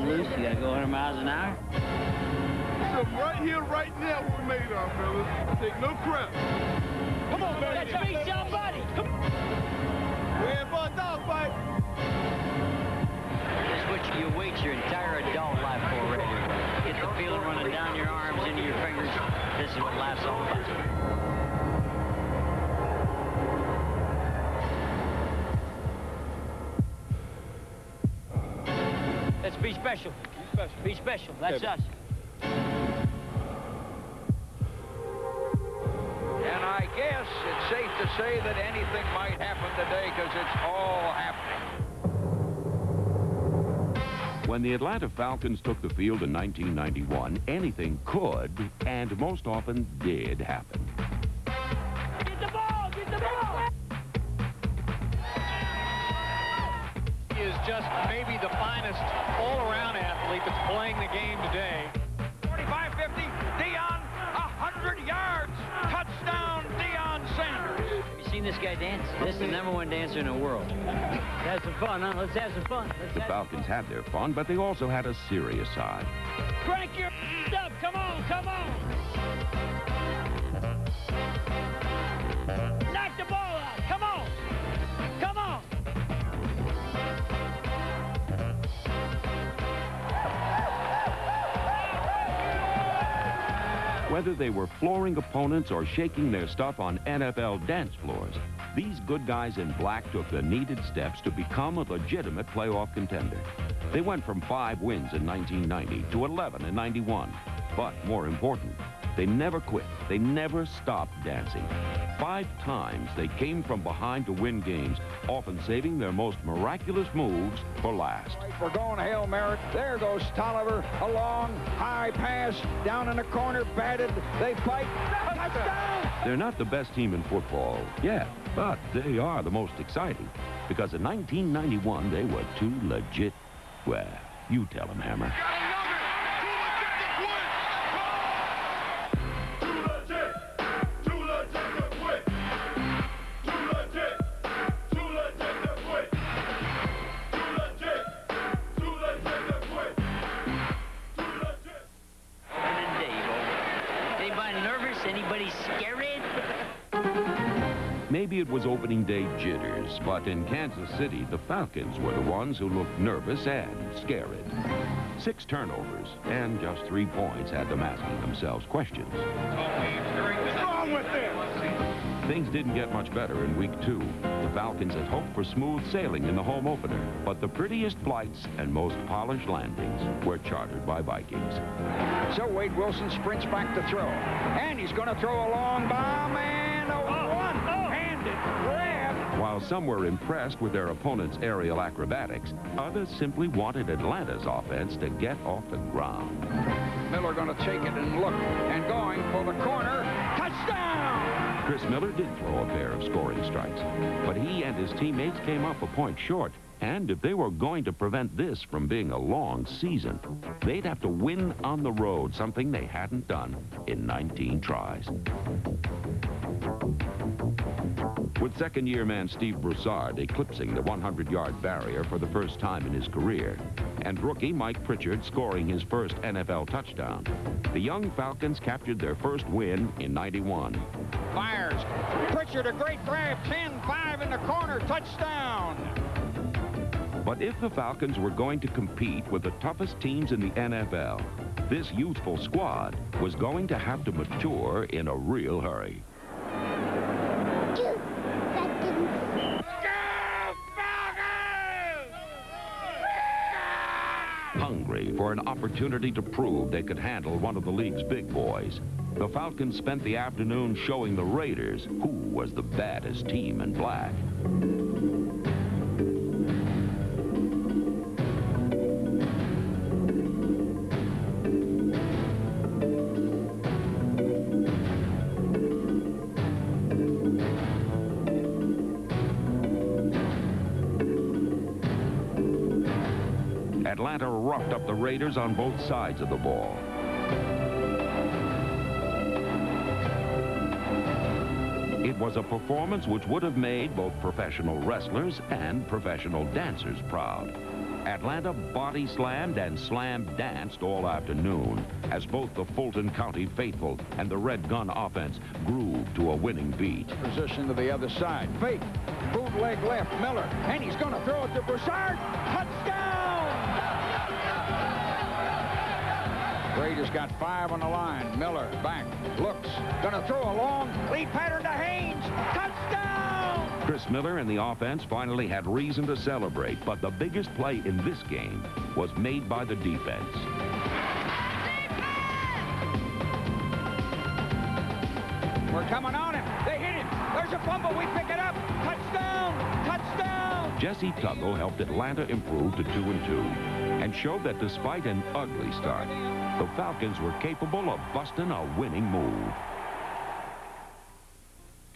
loose. You gotta go 100 miles an hour. So right here, right now, what we made of, fellas. Take no crap. Come on, baby. Let's meet somebody. Come on. We're in for a dog fight. This is what you wait your entire adult life for, right here. Get the feeling running down your arms, into your fingers. This is what life's all about. Let's be special. Be special. Be special. That's us. And I guess it's safe to say that anything might happen today because it's all happening. When the Atlanta Falcons took the field in 1991, anything could, and most often did, happen. Get the ball! Get the ball! He is just maybe the finest all-around athlete that's playing the game today. 45-50, Deion, 100 yards, touchdown, Deion Sanders. You seen this guy dance? This is the #1 dancer in the world. Let's have some fun, huh? Let's have some fun. The Falcons had their fun, but they also had a serious side. Crank your up! Come on, come on! Knock the ball out! Come on! Come on! Whether they were flooring opponents or shaking their stuff on NFL dance floors, these good guys in black took the needed steps to become a legitimate playoff contender. They went from 5 wins in 1990 to 11 in 91. But more important, they never quit. They never stopped dancing. 5 times they came from behind to win games, often saving their most miraculous moves for last. We're going Hail Mary. There goes Tolliver. A long, high pass. Down in the corner, batted. They fight. Touchdown! They're not the best team in football yet, but they are the most exciting. Because in 1991, they were too legit. Well, you tell them, Hammer. Anybody scared? Maybe it was opening day jitters, but in Kansas City, the Falcons were the ones who looked nervous and scared. 6 turnovers and just 3 points had them asking themselves questions. What's wrong with them? Things didn't get much better in week 2. The Falcons had hoped for smooth sailing in the home opener, but the prettiest flights and most polished landings were chartered by Vikings. So Wade Wilson sprints back to throw. And he's going to throw a long bomb and a one-handed grab. While some were impressed with their opponent's aerial acrobatics, others simply wanted Atlanta's offense to get off the ground. Miller going to take it and look and going for the corner. Touchdown! Chris Miller did throw a pair of scoring strikes, but he and his teammates came up a point short. And if they were going to prevent this from being a long season, they'd have to win on the road, something they hadn't done in 19 tries. With second-year man Steve Broussard eclipsing the 100-yard barrier for the first time in his career, and rookie Mike Pritchard scoring his first NFL touchdown, the young Falcons captured their first win in 91. Fires. Pritchard, a great grab. 10-5 in the corner. Touchdown. But if the Falcons were going to compete with the toughest teams in the NFL, this youthful squad was going to have to mature in a real hurry. Hungry for an opportunity to prove they could handle one of the league's big boys, the Falcons spent the afternoon showing the Raiders who was the baddest team in black. Atlanta roughed up the Raiders on both sides of the ball. It was a performance which would have made both professional wrestlers and professional dancers proud. Atlanta body slammed and slam danced all afternoon as both the Fulton County faithful and the Red Gun offense grooved to a winning beat. Position to the other side. Fake. Bootleg left. Miller. And he's going to throw it to Broussard. Touchdown! Raiders got 5 on the line. Miller back. Looks. Going to throw a long lead pattern to Haynes. Touchdown! Chris Miller and the offense finally had reason to celebrate, but the biggest play in this game was made by the defense. We're coming on him. They hit him. There's a fumble. We pick it up. Touchdown! Touchdown! Jesse Tuggle helped Atlanta improve to 2-2 and showed that despite an ugly start, the Falcons were capable of busting a winning move.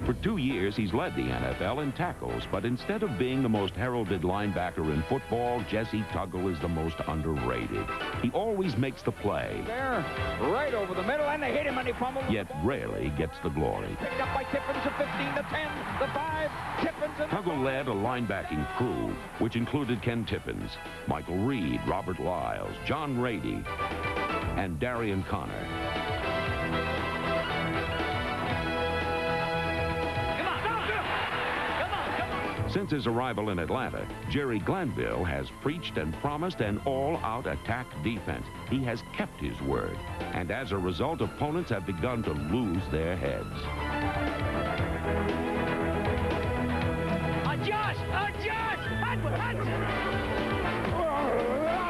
For 2 years, he's led the NFL in tackles, but instead of being the most heralded linebacker in football, Jesse Tuggle is the most underrated. He always makes the play. There, right over the middle, and they hit him and he fumbled. Yet rarely gets the glory. Picked up by Tippins, the 15, the 10, the 5, Tippins, and Tuggle led a linebacking crew, which included Ken Tippins, Michael Reed, Robert Lyles, John Rady, and Darian Connor. Since his arrival in Atlanta, Jerry Glanville has preached and promised an all-out attack defense. He has kept his word, and as a result, opponents have begun to lose their heads. Adjust!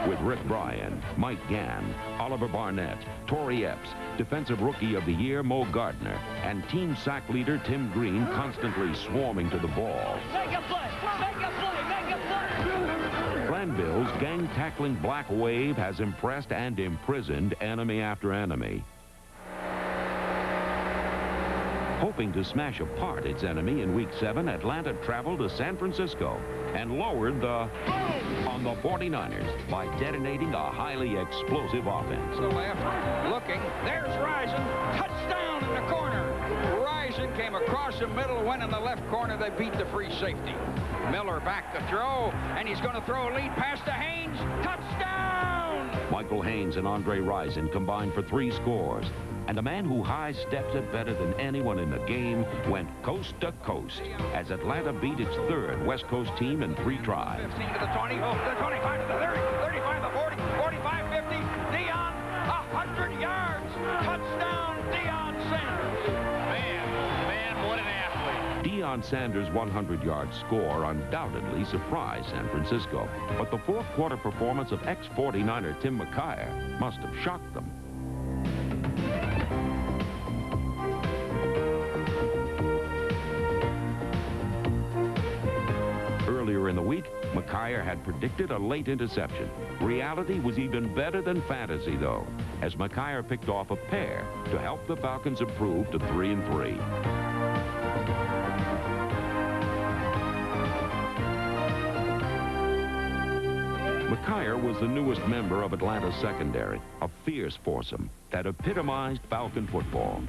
With Rick Bryan, Mike Gann, Oliver Barnett, Torrey Epps, Defensive Rookie of the Year Mo Gardner, and team sack leader Tim Green constantly swarming to the ball. Make a play! Make a play! Make a play! Glanville's gang-tackling black wave has impressed and imprisoned enemy after enemy. Hoping to smash apart its enemy in Week 7, Atlanta traveled to San Francisco and lowered the on the 49ers by detonating a highly explosive offense. to the left, looking. There's Risen. Touchdown in the corner. Risen came across the middle, went in the left corner. They beat the free safety. Miller back to throw, and he's going to throw a lead pass to Haynes. Touchdown! Michael Haynes and Andre Rison combined for 3 scores. And the man who high steps it better than anyone in the game went coast to coast as Atlanta beat its 3rd West Coast team in 3 tries. 15 to the 20, the 25 to the 30, 35 to the 40, 45, 50. Dion, 100 yards. Touchdown, Dion Sanders. Man, what an athlete. Deion Sanders' 100-yard score undoubtedly surprised San Francisco. But the 4th quarter performance of ex-49er Tim McKyer must have shocked them. Earlier in the week, McKyer had predicted a late interception. Reality was even better than fantasy, though, as McKyer picked off a pair to help the Falcons improve to 3-3. McKyer was the newest member of Atlanta's secondary, a fierce foursome that epitomized Falcon football.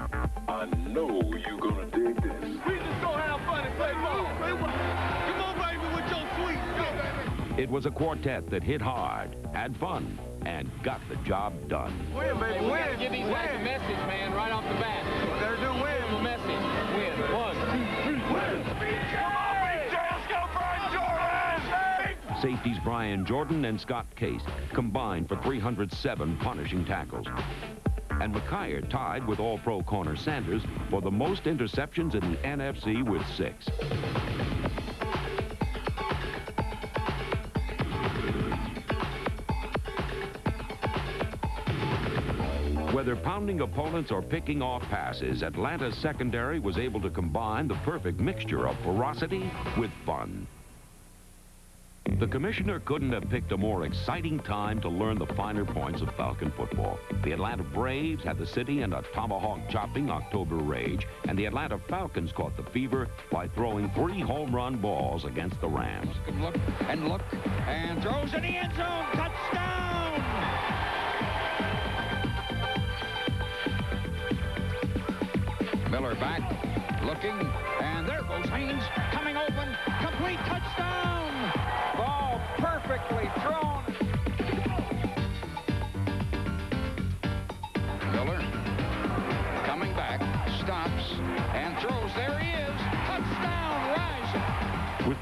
I know you're gonna dig this. We just gonna have fun and play ball. Come on, baby, with your sweet. Go, baby. It was a quartet that hit hard, had fun, and got the job done. Win, baby, We gotta give these guys a message, man, right off the bat. Better do win. A message. Win. 1, 2, 3, win. Come on, BJ, let's go, Brian Jordan! Safeties Brian Jordan and Scott Case combined for 307 punishing tackles. And McKyer tied with All-Pro corner Sanders for the most interceptions in the NFC with 6. Whether pounding opponents or picking off passes, Atlanta's secondary was able to combine the perfect mixture of ferocity with fun. The commissioner couldn't have picked a more exciting time to learn the finer points of Falcon football. The Atlanta Braves had the city in a tomahawk-chopping October rage, and the Atlanta Falcons caught the fever by throwing 3 home-run balls against the Rams. Look, and throws in the end zone. Touchdown! Miller back, looking, and there goes Haynes, coming open, complete touchdown! Ball perfectly thrown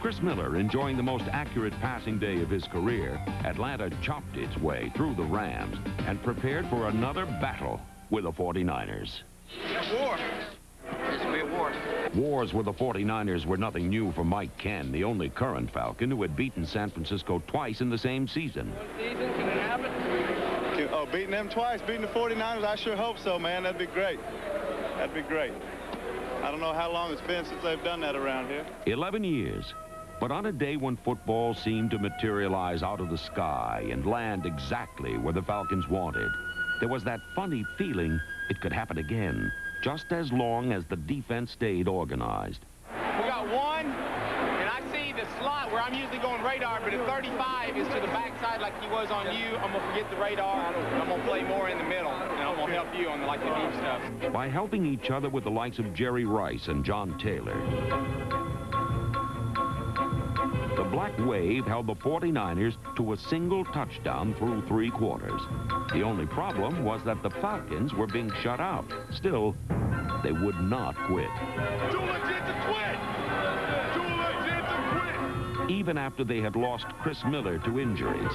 Chris Miller enjoying the most accurate passing day of his career, Atlanta chopped its way through the Rams and prepared for another battle with the 49ers. War. This will be a war. Wars with the 49ers were nothing new for Mike Ken, the only current Falcon who had beaten San Francisco twice in the same season. Season, can it happen? Oh, beating them twice, beating the 49ers, I sure hope so, man. That'd be great. That'd be great. I don't know how long it's been since they've done that around here. 11 years. But on a day when football seemed to materialize out of the sky and land exactly where the Falcons wanted, there was that funny feeling it could happen again, just as long as the defense stayed organized. We got one, and I see the slot where I'm usually going radar, but if 35 is to the backside like he was on you, I'm going to forget the radar, and I'm going to play more in the middle, and I'm going to help you on like the deep stuff. By helping each other with the likes of Jerry Rice and John Taylor, the Black Wave held the 49ers to a single touchdown through 3 quarters. The only problem was that the Falcons were being shut out. Still, they would not quit. Too legit to quit! Too legit to quit! Even after they had lost Chris Miller to injuries.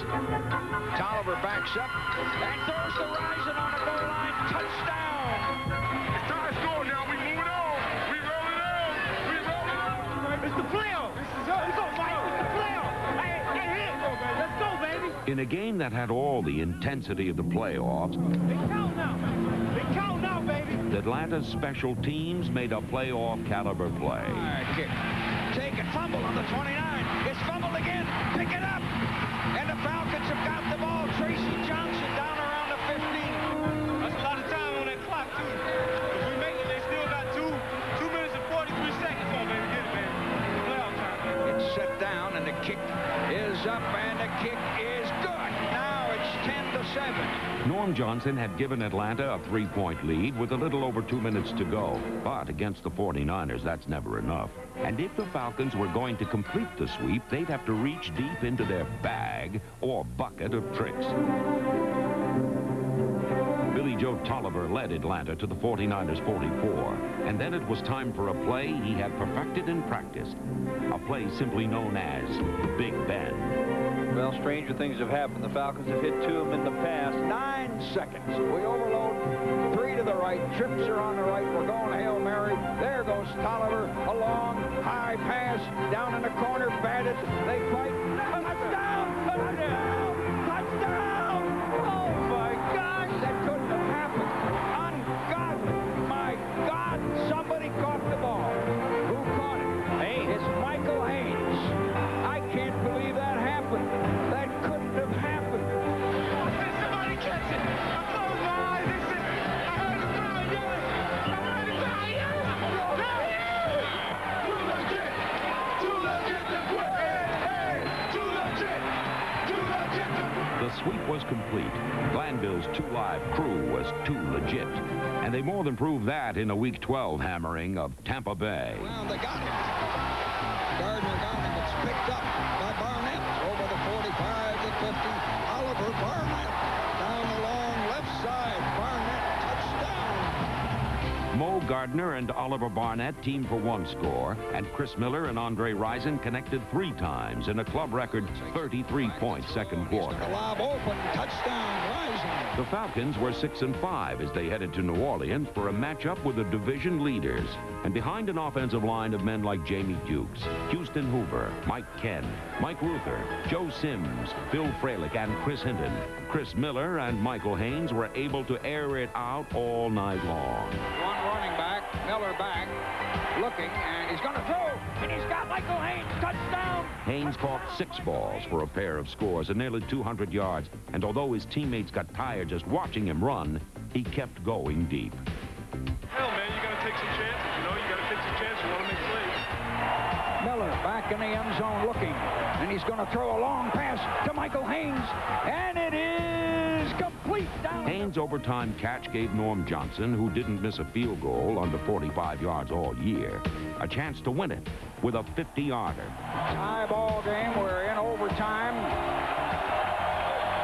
Tolliver backs up and throws the Rising on the goal line. Touchdown! It's time to score now. We moving on. We rolling on. We rolling on. It's the playoff. Let's go, Mike. It's the playoff. Hey, hit. Let's go, baby. In a game that had all the intensity of the playoffs, They count now. They count now, baby. Atlanta's special teams made a playoff caliber play. All right, kick. Take it, fumble on the 29. It's fumbled again. Pick it up. And the Falcons have got the ball. Tracy Johnson down around the 15. That's a lot of time on that clock, too. If we make it, they still got 2 minutes and 43 seconds. Come on, baby. Get it, baby. Playoff time. It's set down, and the kick is up, and the kick is good. Now it's 10-7. Norm Johnson had given Atlanta a 3-point lead with a little over 2 minutes to go. But against the 49ers, that's never enough. And if the Falcons were going to complete the sweep, they'd have to reach deep into their bag or bucket of tricks. Billy Joe Tolliver led Atlanta to the 49ers' 44. And then it was time for a play he had perfected in practice. A play simply known as the Big Bend. Well, stranger things have happened. The Falcons have hit 2 of them in the past. 9 seconds. We overload. 3 to the right. Trips are on the right. We're going Hail Mary. There goes Tolliver. A long, high pass. Down in the corner. Batted. They fight. Touchdown! Touchdown! Touchdown! Oh, my gosh. That couldn't have happened. Ungodly. My God. Somebody caught the ball. Who caught it? Hey, it's Michael Haynes. I can't believe that happened. That couldn't have happened. Somebody catch it. I'm closing my eyes. This is it. I heard the crowd yelling. I heard the crowd yelling. Too legit! Too legit to quit! Hey! Too legit! Too legit to quit! The sweep was complete. Glanville's 2 Live crew was too legit. And they more than proved that in a Week 12 hammering of Tampa Bay. Well, they got him. Gardner got him. It's picked up by Barnett over the 45 to 50. Oliver Barnett down the long left side. Barnett touchdown. Mo Gardner and Oliver Barnett teamed for 1 score, and Chris Miller and Andre Rison connected 3 times in a club record 33-point second quarter. The lob open. Touchdown. Rising. The Falcons were 6-5 as they headed to New Orleans for a matchup with the division leaders. And behind an offensive line of men like Jamie Dukes, Houston Hoover, Mike Ken, Mike Ruther, Joe Sims, Bill Fralick, and Chris Hinton, Chris Miller and Michael Haynes were able to air it out all night long. One running back. Miller back. Looking, and he's going to throw. And he's got Michael Haynes. Touchdown. Haynes caught 6 balls for a pair of scores and nearly 200 yards. And although his teammates got tired just watching him run, he kept going deep. Hell, man, you got to take some chances. You know, you got to take some chances. You want to make plays. Miller back in the end zone looking, and he's going to throw a long pass to Michael Haynes, and it is complete down. Haynes' overtime catch gave Norm Johnson, who didn't miss a field goal under 45 yards all year, a chance to win it with a 50-yarder. Tie ball game. We're in overtime.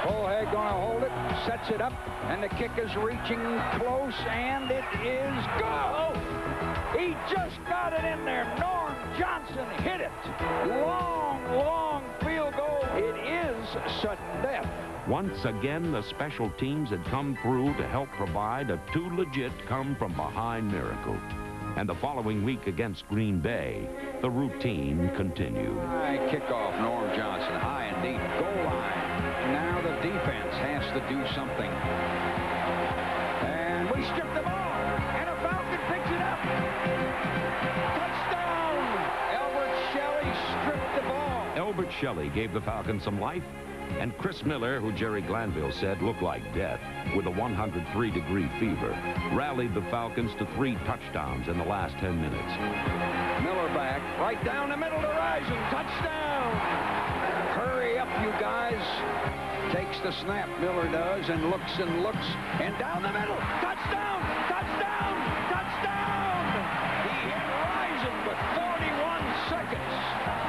Bullhead going to hold it, sets it up, and the kick is reaching close, and it is good. He just got it in there. Norm Johnson hit it. Long, long field goal. It is sudden death. Once again, the special teams had come through to help provide a too legit come-from-behind miracle. And the following week against Green Bay, the routine continued. High kickoff, Norm Johnson, high and deep, goal line. Now the defense has to do something. And we strip the ball, and a Falcon picks it up. Touchdown! Elbert Shelley stripped the ball. Elbert Shelley gave the Falcons some life, and Chris Miller, who Jerry Glanville said looked like death with a 103-degree fever, rallied the Falcons to 3 touchdowns in the last 10 minutes. Miller back, right down the middle to Rison. Touchdown! Hurry up, you guys. Takes the snap, Miller does, and looks, and down the middle. Touchdown! Touchdown! Touchdown! He hit Rison with 41 seconds.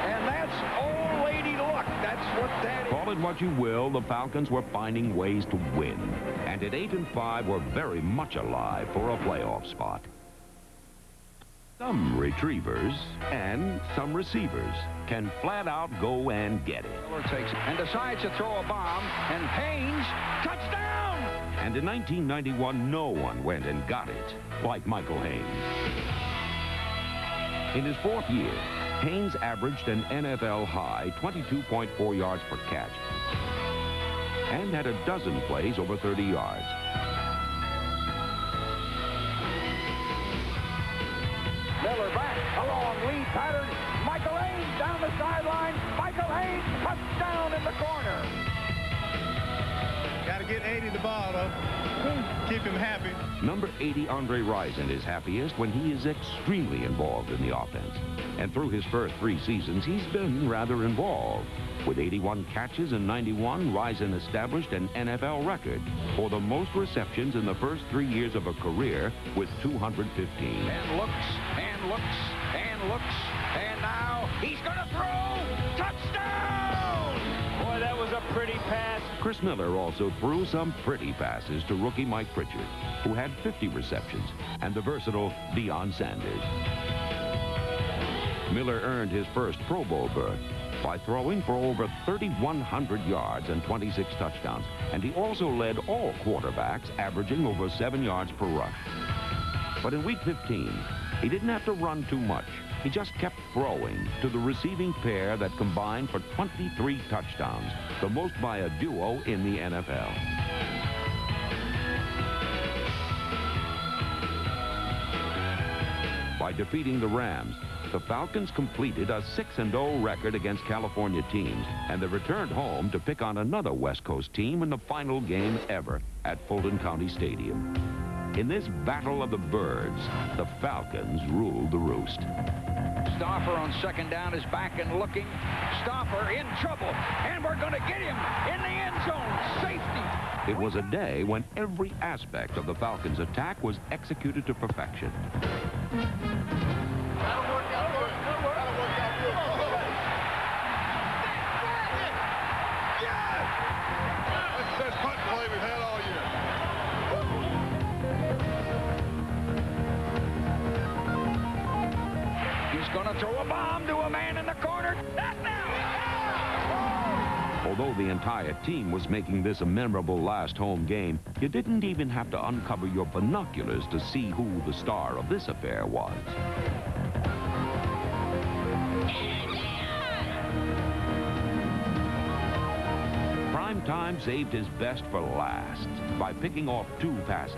And that's old lady luck. That's what that is. Call it what you will, the Falcons were finding ways to win. And at 8-5 were very much alive for a playoff spot. Some retrievers and some receivers can flat out go and get it. Miller takes it and decides to throw a bomb, and Haynes, touchdown! And in 1991, no one went and got it like Michael Haynes. In his 4th year, Haynes averaged an NFL high 22.4 yards per catch and had a dozen plays over 30 yards. Miller back, a long lead pattern. Michael Haynes down the sideline. Michael Haynes, touchdown in the corner. Got to get 80 the ball, though. Keep him happy. Number 80, Andre Rison, is happiest when he is extremely involved in the offense. And through his first 3 seasons, he's been rather involved. With 81 catches in 91, Rison established an NFL record for the most receptions in the first 3 years of a career with 215. And looks, and looks, and looks, and now he's going to throw. Touchdown! Boy, that was a pretty pass. Chris Miller also threw some pretty passes to rookie Mike Pritchard, who had 50 receptions, and the versatile Deion Sanders. Miller earned his first Pro Bowl berth by throwing for over 3,100 yards and 26 touchdowns, and he also led all quarterbacks averaging over 7 yards per rush. But in Week 15, he didn't have to run too much. He just kept throwing to the receiving pair that combined for 23 touchdowns, the most by a duo in the NFL. By defeating the Rams, the Falcons completed a 6-0 record against California teams, and they returned home to pick on another West Coast team in the final game ever at Fulton County Stadium. In this battle of the birds, the Falcons ruled the roost. Stauffer on 2nd down is back and looking. Stauffer in trouble, and we're going to get him in the end zone. Safety. It was a day when every aspect of the Falcons' attack was executed to perfection. That'll work out good. That'll work out good. Yes! That's the best punt play we've had all year. He's going to throw a bomb to a man in the corner. Although the entire team was making this a memorable last home game, you didn't even have to uncover your binoculars to see who the star of this affair was. Prime Time saved his best for last by picking off 2 passes.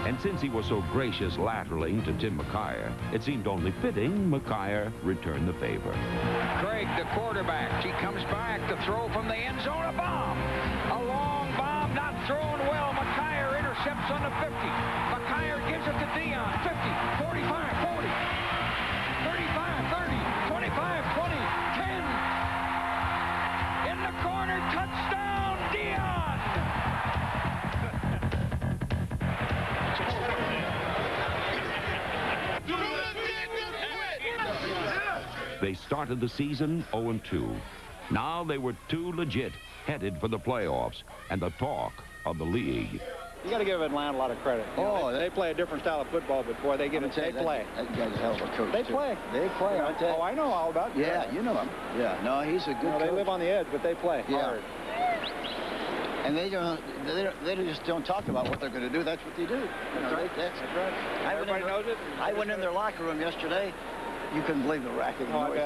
And since he was so gracious lateraling to Tim McKyer, it seemed only fitting McKyer returned the favor. Craig, the quarterback, he comes back to throw from the end zone, a bomb. A long bomb, not thrown well. McKyer intercepts on the 50. McKyer gives it to Deion. 50, 45, 40, 35, 30, 25, 20, 10. In the corner, touchdown, Deion. They started the season 0-2. Now they were too legit, headed for the playoffs and the talk of the league. You got to give Atlanta a lot of credit. You know, they play a different style of football, but boy, they get it. They play. That guy's a hell of a coach. They play. They play. Oh, I know all about it. Yeah, you know him. Yeah, no, he's a good coach. They live on the edge, but they play hard. And they just don't talk about what they're going to do. That's what they do. That's right. That's right. Everybody knows it. I went in their locker room yesterday. You couldn't believe the racket of noise.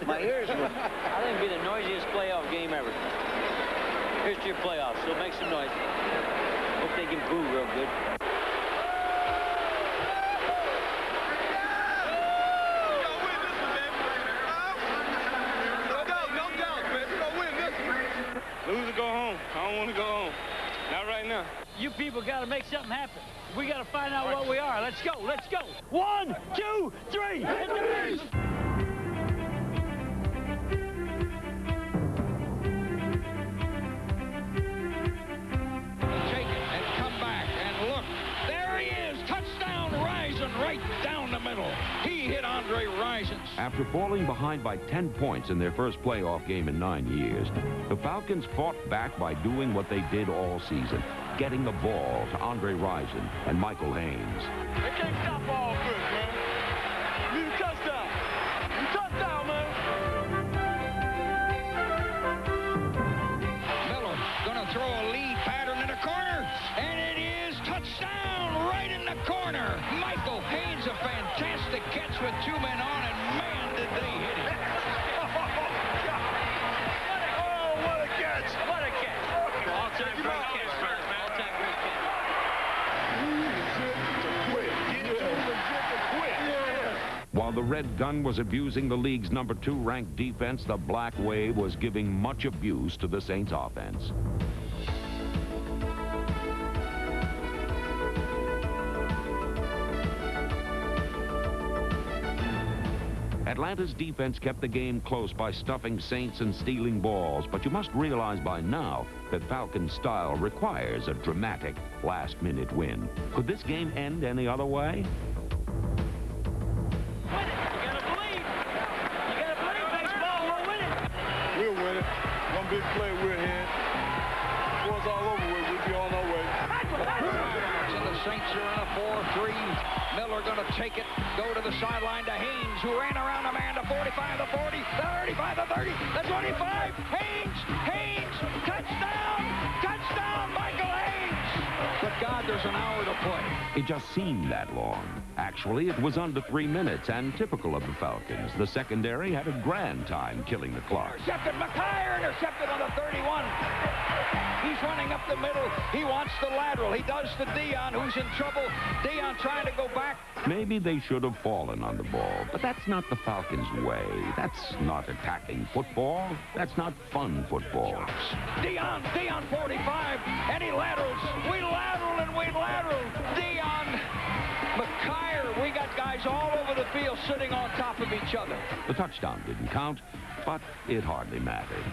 My ears were... I think it'd be the noisiest playoff game ever. History of playoffs, so make some noise. Hope they can boo real good. Lose or go home. I don't want to go home. Not right now. You people got to make something happen. We got to find out what we are. Let's go. Let's go. 1, 2, 3. Hit the base. Take it and come back. And look, there he is. Touchdown, Rison, right down the middle. He hit Andre Rison. After falling behind by 10 points in their first playoff game in 9 years, the Falcons fought back by doing what they did all season, getting the ball to Andre Rison and Michael Haynes. They can't stop all good, man. Need a touchdown. Touchdown, man. Miller gonna throw a lead pattern in the corner, and it is touchdown right in the corner. Michael Haynes, a fantastic catch with 2 men on, and man, did they hit it. Oh, what a catch. What a catch. All-time great catch, man. All-time great catch. While the Red Gun was abusing the league's #2 ranked defense, the Black Wave was giving much abuse to the Saints offense. Atlanta's defense kept the game close by stuffing Saints and stealing balls, but you must realize by now that Falcons style requires a dramatic last-minute win. Could this game end any other way? We'll win it. One big play, we're ahead. Before it's all over with, we'll be on our way. And the Saints are in a 4-3. Miller going to take it, go to the sideline to Haynes, who ran around a man to 45, the 40, the 35, the 30, the 25. Haynes, touchdown, Michael Haynes. But God, there's an hour to play. It just seemed that long. Actually, it was under 3 minutes, and typical of the Falcons, the secondary had a grand time killing the clock. Intercepted, McKyer intercepted on the 31. He's running up the middle. He wants the lateral. He does to Dion, who's in trouble. Dion trying to go back. Maybe they should have fallen on the ball, but that's not the Falcons' way. That's not attacking football. That's not fun football. Dion 45, and he laterals. We lateral and we lateral. Dion, McKyer, we got guys all over the field sitting on top of each other. The touchdown didn't count, but it hardly mattered.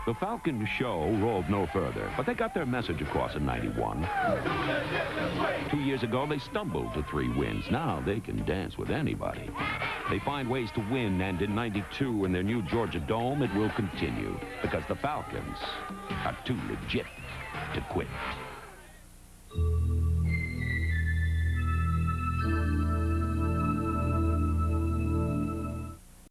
The Falcons show rolled no further, but they got their message across in '91. 2 years ago, they stumbled to 3 wins. Now they can dance with anybody. They find ways to win, and in '92, in their new Georgia Dome, it will continue, because the Falcons are too legit to quit.